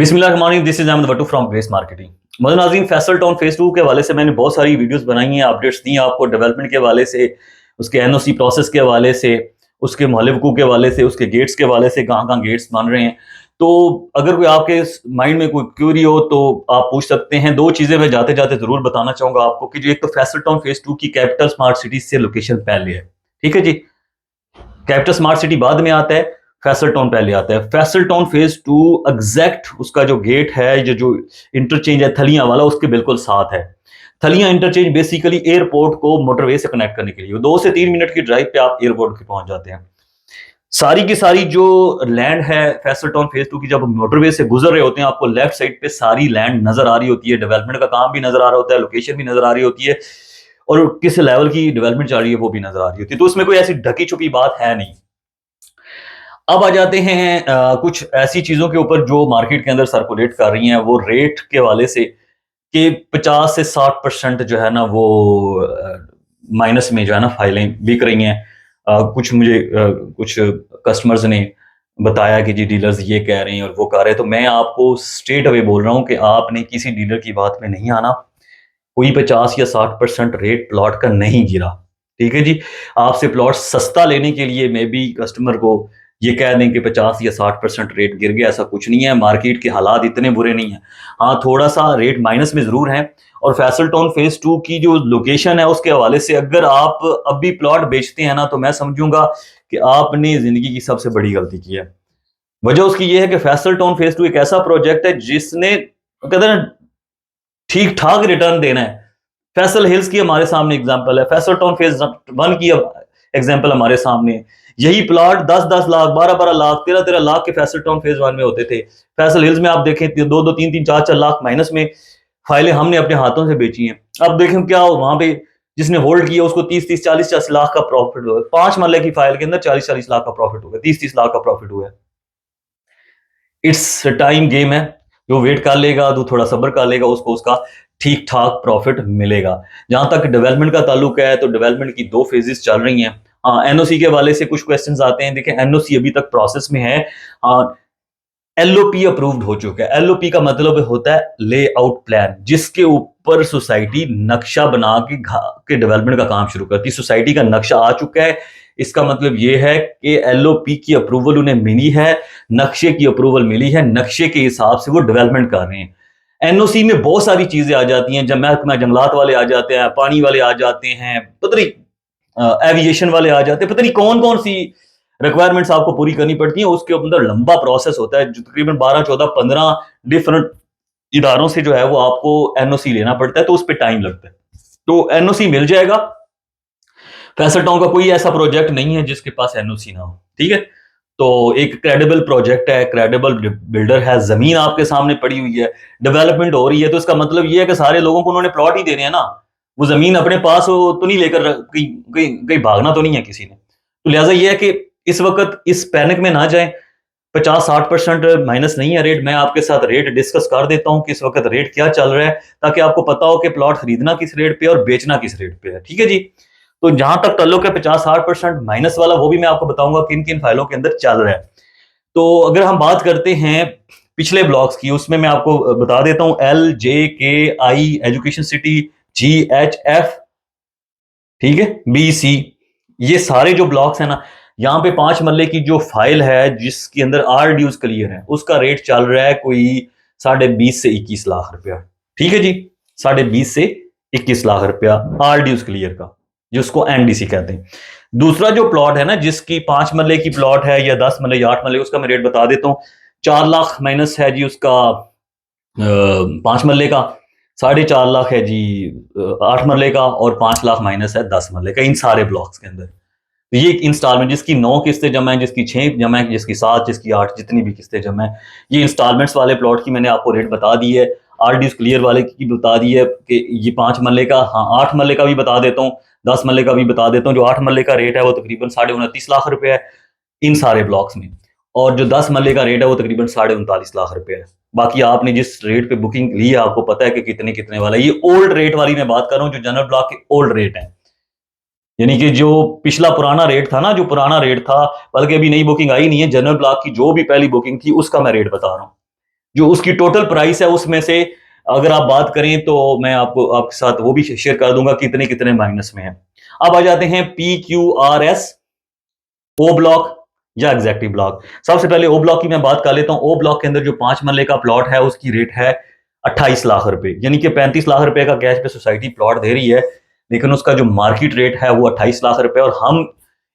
बिस्मिल्लाहिर्रहमानिर्रहीम, this is Ahmad Wattoo from Grace Marketing. मौजूद नाज़रीन, फैसल टाउन फेज 2 के हवाले से मैंने बहुत सारी वीडियोस बनाई हैं, अपडेट्स दी हैं आपको डेवलपमेंट के हवाले से, उसके एनओसी प्रोसेस के हवाले से, उसके मोहल्ले वकूक के हवाले से, उसके गेट्स के हवाले से, कहाँ कहाँ गेट्स बन रहे हैं। तो अगर कोई आपके माइंड में कोई क्यूरी हो तो आप पूछ सकते हैं। दो चीज़ें मैं जाते जाते ज़रूर बताना चाहूँगा आपको कि जो एक तो फैसल टाउन फेज 2 की कैपिटल स्मार्ट सिटी से लोकेशन पहले है, ठीक है जी। कैपिटल स्मार्ट सिटी बाद में आता है, फैसल टाउन पहले आता है। फैसल टाउन फेज 2 एग्जैक्ट उसका जो गेट है, जो इंटरचेंज है थलियां वाला, उसके बिल्कुल साथ है। थलियां इंटरचेंज बेसिकली एयरपोर्ट को मोटरवे से कनेक्ट करने के लिए 2 से 3 मिनट की ड्राइव पे आप एयरपोर्ट पे पहुंच जाते हैं। सारी की सारी जो लैंड है फैसल टाउन फेज 2 की, जब मोटरवे से गुजर रहे होते हैं, आपको लेफ्ट साइड पे सारी लैंड नजर आ रही होती है, डेवलपमेंट का काम भी नजर आ रहा होता है, लोकेशन भी नजर आ रही होती है, और किस लेवल की डेवलपमेंट चल रही है वो भी नजर आ रही होती है। तो उसमें कोई ऐसी ढकी छुपी बात है नहीं। अब आ जाते हैं कुछ ऐसी चीजों के ऊपर जो मार्केट के अंदर सर्कुलेट कर रही हैं, वो रेट के वाले से कि 50 से 60% जो है ना वो माइनस में जो है ना फाइलें बिक रही हैं। कुछ मुझे कुछ कस्टमर्स ने बताया कि जी डीलर्स ये कह रहे हैं और वो कह रहे हैं, तो मैं आपको स्ट्रेट अवे बोल रहा हूँ कि आपने किसी डीलर की बात में नहीं आना। कोई 50 या 60% रेट प्लॉट का नहीं गिरा, ठीक है जी। आपसे प्लॉट सस्ता लेने के लिए मे बी कस्टमर को ये कह दें कि 50 या 60% रेट गिर गया, ऐसा कुछ नहीं है। मार्केट के हालात इतने बुरे नहीं है। हाँ, थोड़ा सा रेट माइनस में जरूर है। और फैसल टाउन फेज 2 की जो लोकेशन है उसके हवाले से अगर आप अभी प्लॉट बेचते हैं ना, तो मैं समझूंगा कि आपने जिंदगी की सबसे बड़ी गलती की है। वजह उसकी ये है कि फैसल टाउन फेज 2 एक ऐसा प्रोजेक्ट है जिसने कहते हैं ना ठीक ठाक रिटर्न देना है। फैसल हिल्स की हमारे सामने एग्जांपल है, फैसल टाउन फेज 1 की एग्जांपल हमारे सामने है। यही प्लॉट 10-10 लाख, 12-12 लाख, 13-13 लाख के फैसल टाउन फेज 1 में होते थे। फैसल हिल्स में आप देखें 2-2, 3-3, 4-4 लाख माइनस में फाइलें हमने अपने हाथों से बेची हैं। अब देखें क्या हो वहां पे, जिसने होल्ड किया उसको 30-30, 40-40 लाख का प्रॉफिट हुआ। 5 मरले की फाइल के अंदर 40-40 लाख का प्रॉफिट हुआ, 30-30 लाख का प्रॉफिट हुआ। इट्स टाइम गेम है। जो वेट कर लेगा, जो थोड़ा सब्र कर लेगा, उसको उसका ठीक ठाक प्रॉफिट मिलेगा। जहां तक डेवलपमेंट का ताल्लुक है, तो डेवलपमेंट की 2 फेजेस चल रही हैं। हाँ, एनओसी के हवाले से कुछ क्वेश्चंस आते हैं। देखिए, एनओसी अभी तक प्रोसेस में है। एलओपी अप्रूव्ड हो चुका है। एलओपी का मतलब होता है लेआउट प्लान, जिसके ऊपर सोसाइटी नक्शा बना के डेवलपमेंट का काम शुरू करती है। सोसाइटी का नक्शा आ चुका है। इसका मतलब यह है कि एलओपी की अप्रूवल उन्हें मिली है, नक्शे की अप्रूवल मिली है, नक्शे के हिसाब से वो डेवलपमेंट कर रहे हैं। एनओसी में बहुत सारी चीजें आ जाती हैं, जब महकमा जंगलात वाले आ जाते हैं, पानी वाले आ जाते हैं, पता नहीं एविएशन वाले आ जाते हैं, पता नहीं कौन कौन सी रिक्वायरमेंट्स आपको पूरी करनी पड़ती है। उसके अंदर लंबा प्रोसेस होता है, जो तकरीबन 12-14-15 डिफरेंट इदारों से जो है वो आपको एनओसी लेना पड़ता है, तो उस पर टाइम लगता है। तो एनओसी मिल जाएगा। फैसल टाउन का कोई ऐसा प्रोजेक्ट नहीं है जिसके पास एनओसी ना हो, ठीक है। तो एक क्रेडिबल प्रोजेक्ट है, क्रेडिबल बिल्डर है, जमीन आपके सामने पड़ी हुई है, डेवलपमेंट हो रही है, तो इसका मतलब ये है कि सारे लोगों को उन्होंने प्लॉट ही देने हैं ना। वो जमीन अपने पास हो तो नहीं लेकर कहीं कहीं कहीं भागना तो नहीं है किसी ने। तो लिहाजा ये है कि इस वक्त इस पैनिक में ना जाए। 50-60% माइनस नहीं है रेट। मैं आपके साथ रेट डिस्कस कर देता हूं कि इस वक्त रेट क्या चल रहा है, ताकि आपको पता हो कि प्लॉट खरीदना किस रेट पे और बेचना किस रेट पे है, ठीक है जी। तो जहां तक ताल्लुक है 50-60% माइनस वाला, वो भी मैं आपको बताऊंगा किन किन फाइलों के अंदर चल रहा है। तो अगर हम बात करते हैं पिछले ब्लॉक्स की, उसमें मैं आपको बता देता हूं LJKI एजुकेशन सिटी, GHF, ठीक है, BC, ये सारे जो ब्लॉक्स हैं ना, यहाँ पे 5 मरले की जो फाइल है जिसके अंदर आर ड्यूज क्लियर है, उसका रेट चल रहा है कोई 20.5 से 21 लाख रुपया, ठीक है जी। 20.5 से 21 लाख रुपया आर ड्यूज क्लियर का, जिसको एनडीसी कहते हैं। दूसरा जो प्लॉट है ना, जिसकी 5 मरले की प्लॉट है या 10 मरले या 8 मरले, उसका मैं रेट बता देता हूँ। 4 लाख माइनस है जी उसका 5 मरले का, 4.5 लाख है जी 8 मरले का, और 5 लाख माइनस है 10 मरले का, इन सारे ब्लॉक्स के अंदर। तो ये इंस्टॉलमेंट, जिसकी 9 किस्तें जमा है, जिसकी 6 जमा है, जिसकी 7, जिसकी 8, जितनी भी किस्तें जमा है, ये इंस्टॉलमेंट्स वाले प्लॉट की मैंने आपको रेट बता दी है। आरडीएस क्लियर वाले की बता दी है कि ये 5 मरले का। हाँ, 8 मरले का भी बता देता हूँ, 10 मरले का भी बता देता हूँ। जो 8 मरले का रेट है वो तकरीबन 29.5 लाख रुपए है इन सारे ब्लॉक्स में, और जो 10 मरले का रेट है वो तकरीबन 39.5 लाख रुपए है। बाकी आपने जिस रेट पे बुकिंग ली है, आपको पता है कि कितने कितने वाला है। ये ओल्ड रेट वाली मैं बात कर रहा हूँ, जो जनरल ब्लॉक के ओल्ड रेट है, यानी कि जो पिछला पुराना रेट था ना, जो पुराना रेट था, बल्कि अभी नई बुकिंग आई नहीं है, जनरल ब्लॉक की जो भी पहली बुकिंग थी उसका मैं रेट बता रहा हूँ। जो उसकी टोटल प्राइस है उसमें से अगर आप बात करें तो मैं आपको आपके साथ वो भी शेयर कर दूंगा कितने कितने माइनस में है। अब आ जाते हैं PQRS, ओ ब्लॉक या एग्जैक्टिव ब्लॉक। सबसे पहले ओ ब्लॉक की मैं बात कर लेता हूं। ओ ब्लॉक के अंदर जो 5 मरले का प्लॉट है उसकी रेट है 28 लाख रुपए, यानी कि 35 लाख रुपए का कैश पे सोसाइटी प्लॉट दे रही है, लेकिन उसका जो मार्केट रेट है वो 28 लाख रुपए, और हम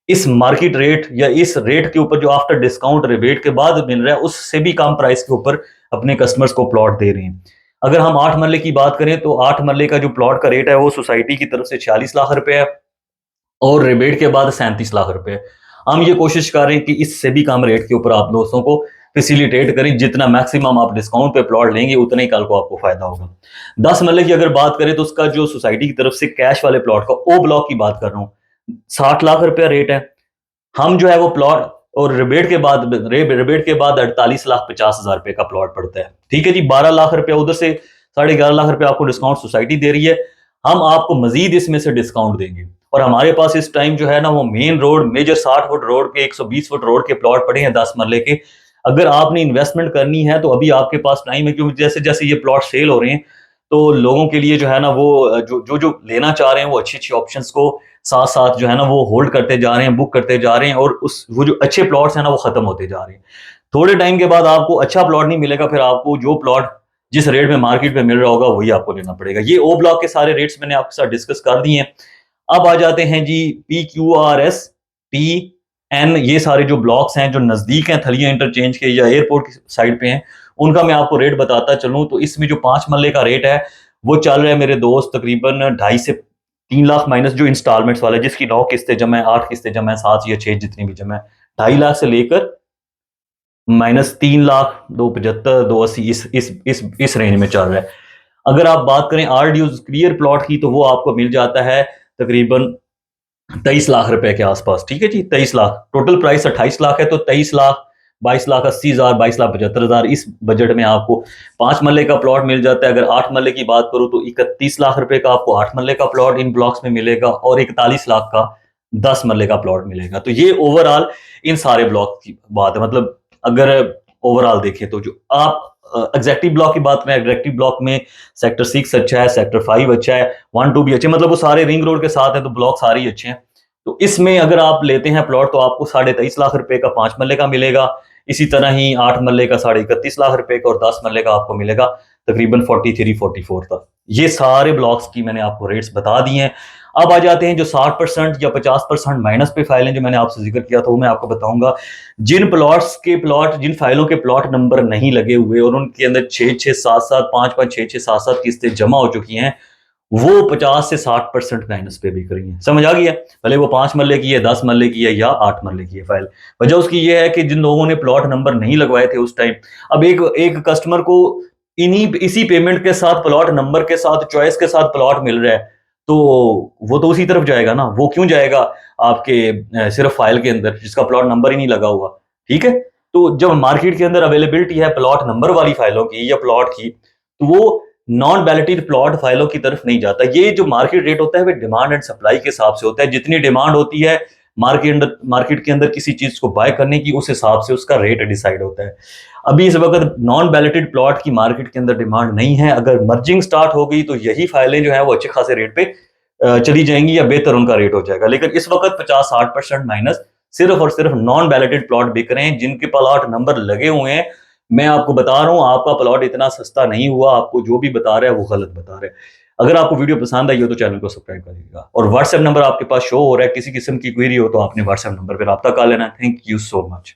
इस मार्केट रेट या इस रेट के ऊपर जो आफ्टर डिस्काउंट रिबेट के बाद मिल रहा है उससे भी कम प्राइस के ऊपर अपने कस्टमर्स को प्लॉट दे रहे हैं। अगर हम 8 मरले की बात करें तो 8 मरले का जो प्लॉट का रेट है वो सोसाइटी की तरफ से 46 लाख रुपए है और रिबेट के बाद 37 लाख रुपए। हम ये कोशिश कर रहे हैं कि इससे भी कम रेट के ऊपर आप दोस्तों को फैसिलिटेट करें, जितना मैक्सिमम आप डिस्काउंट पे प्लॉट लेंगे उतना ही कल को आपको फायदा होगा। 10 मरले की अगर बात करें तो उसका जो सोसाइटी की तरफ से कैश वाले प्लॉट का ओ ब्लॉक की बात कर रहा हूँ 60 लाख रुपया रेट है। हम जो है वो प्लॉट और रिबेट के बाद 48,50,000 रुपए का प्लॉट पड़ता है। ठीक है जी, 12 लाख रुपया उधर से 11.5 लाख रुपया आपको डिस्काउंट सोसाइटी दे रही है, हम आपको मजीद इसमें से डिस्काउंट देंगे। और हमारे पास इस टाइम जो है ना वो main road major 60 foot road के 120 फुट रोड के प्लॉट पड़े हैं 10 मरले के। अगर आपने इन्वेस्टमेंट करनी है तो अभी आपके पास टाइम है, क्योंकि जैसे जैसे ये प्लॉट सेल हो रहे हैं तो लोगों के लिए जो है ना वो जो लेना चाह रहे हैं वो अच्छी अच्छी ऑप्शंस को साथ साथ जो है ना वो होल्ड करते जा रहे हैं, बुक करते जा रहे हैं, और उस वो जो अच्छे प्लॉट्स हैं ना वो खत्म होते जा रहे हैं। थोड़े टाइम के बाद आपको अच्छा प्लॉट नहीं मिलेगा, फिर आपको जो प्लॉट जिस रेट में मार्केट में मिल रहा होगा वही आपको लेना पड़ेगा। ये ओ ब्लॉक के सारे रेट्स मैंने आपके साथ डिस्कस कर दिए हैं। अब आ जाते हैं जी PQRS, TN, ये सारे जो ब्लॉक्स हैं जो नजदीक हैं थलिया इंटरचेंज के या एयरपोर्ट की साइड पे हैं, उनका मैं आपको रेट बताता चलूं। तो इसमें जो 5 मरले का रेट है वो चल रहा है मेरे दोस्त तकरीबन 2.5 से 3 लाख माइनस जो इंस्टॉलमेंट्स वाला है, जिसकी 9 किस्तें जमा है, 8 किस्तें जमा है, 7 या 6 जितनी भी जमा है, 2.5 लाख से लेकर माइनस 3 लाख 275 280 इस रेंज में चल रहा है। अगर आप बात करें RDU क्लियर प्लॉट की तो वो आपको मिल जाता है तकरीबन 23 लाख रुपए के आसपास। ठीक है जी, 23 लाख, टोटल प्राइस 28 लाख है तो 23 लाख 22,80,000 22,75,000 इस बजट में आपको 5 मरले का प्लॉट मिल जाता है। अगर 8 मरले की बात करूं तो 31 लाख रुपए का आपको 8 मरले का प्लॉट इन ब्लॉक्स में मिलेगा और 41 लाख का 10 मरले का प्लॉट मिलेगा। तो ये ओवरऑल इन सारे ब्लॉक की बात है। मतलब अगर ओवरऑल देखें तो जो आप एग्जैक्टिव ब्लॉक की बात करें, एग्जैक्टिव ब्लॉक में सेक्टर 6 अच्छा है, सेक्टर 5 अच्छा है, 1 2 भी अच्छे, मतलब वो सारे रिंग रोड के साथ है तो ब्लॉक सारे ही अच्छे हैं। तो इसमें अगर आप लेते हैं प्लॉट तो आपको 23.5 लाख रुपए का 5 मरले का मिलेगा। इसी तरह ही 8 मरले का 31.5 लाख रुपए का और 10 मरले का आपको मिलेगा तकरीबन 43-44 तक। ये सारे ब्लॉक्स की मैंने आपको रेट्स बता दिए हैं। अब आ जाते हैं जो 60% या 50% माइनस पे फाइलें जो मैंने आपसे जिक्र किया था वो मैं आपको बताऊंगा। जिन प्लॉट्स के प्लॉट जिन फाइलों के प्लॉट नंबर नहीं लगे हुए और उनके अंदर 6-6-7-7 5-5 6-6-7-7 किस्तें जमा हो चुकी हैं, वो 50 से 60% माइनस पे बिक रही है। समझ आ गई है? भले वो 5 मरले की है, 10 मरले की है या 8 मरले की है फाइल। वजह उसकी ये है कि जिन लोगों ने प्लॉट नंबर नहीं लगवाए थे उस टाइम, अब एक एक कस्टमर को इसी पेमेंट के साथ प्लॉट नंबर के साथ चॉइस के साथ प्लॉट मिल रहा है तो वो तो उसी तरफ जाएगा ना। वो क्यों जाएगा आपके सिर्फ फाइल के अंदर जिसका प्लॉट नंबर ही नहीं लगा हुआ। ठीक है, तो जब मार्केट के अंदर अवेलेबिलिटी है प्लॉट नंबर वाली फाइलों की या प्लॉट की, तो वो नॉन बैलेटेड प्लॉट फाइलों की तरफ नहीं जाता। ये जो मार्केट रेट होता है वो डिमांड एंड सप्लाई के हिसाब से होता है। जितनी डिमांड होती है मार्केट के अंदर किसी चीज को बाय करने की, उस हिसाब से उसका रेट डिसाइड होता है। अभी इस वक्त नॉन बैलेटेड प्लॉट की मार्केट के अंदर डिमांड नहीं है। अगर मर्जिंग स्टार्ट हो गई तो यही फाइलें जो है वो अच्छे खासे रेट पे चली जाएंगी या बेहतर उनका रेट हो जाएगा। लेकिन इस वक्त 50-60% माइनस सिर्फ और सिर्फ नॉन बैलेटेड प्लॉट बिक रहे हैं जिनके प्लॉट नंबर लगे हुए हैं। मैं आपको बता रहा हूं आपका प्लॉट इतना सस्ता नहीं हुआ, आपको जो भी बता रहा है वो गलत बता रहा है। अगर आपको वीडियो पसंद आई हो तो चैनल को सब्सक्राइब करिएगा और व्हाट्सएप नंबर आपके पास शो हो रहा है, किसी किस्म की क्वेरी हो तो आपने व्हाट्सएप नंबर पर रब्ता कर लेना। Thank you so much.